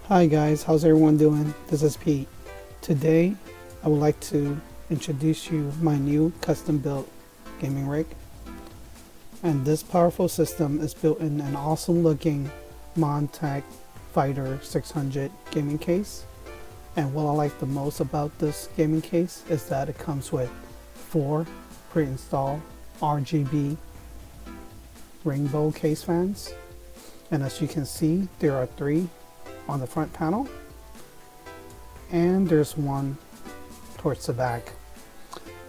Hi guys, how's everyone doing? This is Pete. Today I would like to introduce you my new custom built gaming rig. And this powerful system is built in an awesome looking MonTech Fighter 600 gaming case. And what I like the most about this gaming case is that it comes with 4 pre-installed RGB rainbow case fans. And as you can see, there are 3 on the front panel, and there's 1 towards the back.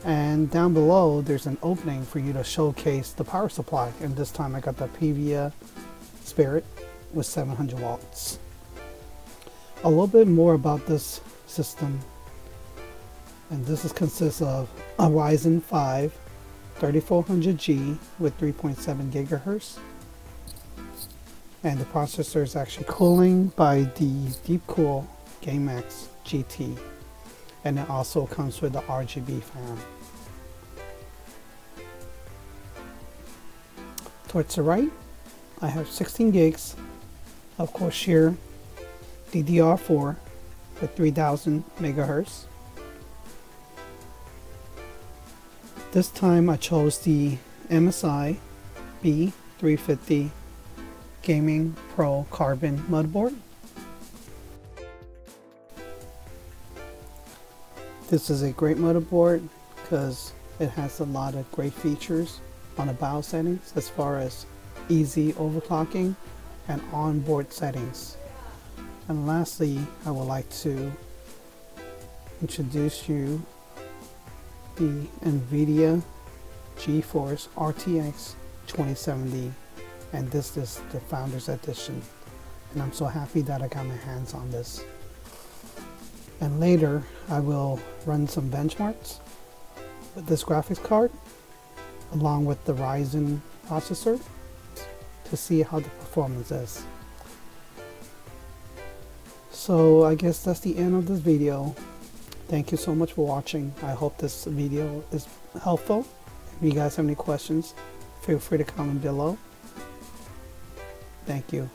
And down below there's an opening for you to showcase the power supply, and this time I got the Nvidia Spirit with 700 watts. A little bit more about this system, and this consists of a Ryzen 5 3400G with 3.7 gigahertz. And the processor is actually cooling by the Deepcool GameX GT, and it also comes with the RGB fan. Towards the right, I have 16 gigs of course sheer DDR4 with 3000 megahertz. This time I chose the MSI B350 Gaming Pro Carbon motherboard. This is a great motherboard because it has a lot of great features on the BIOS settings as far as easy overclocking and onboard settings. And lastly, I would like to introduce you the Nvidia GeForce RTX 2070, and this is the Founders Edition, and I'm so happy that I got my hands on this. And later I will run some benchmarks with this graphics card along with the Ryzen processor to see how the performance is. So I guess that's the end of this video. Thank you so much for watching. I hope this video is helpful. If you guys have any questions, feel free to comment below. Thank you.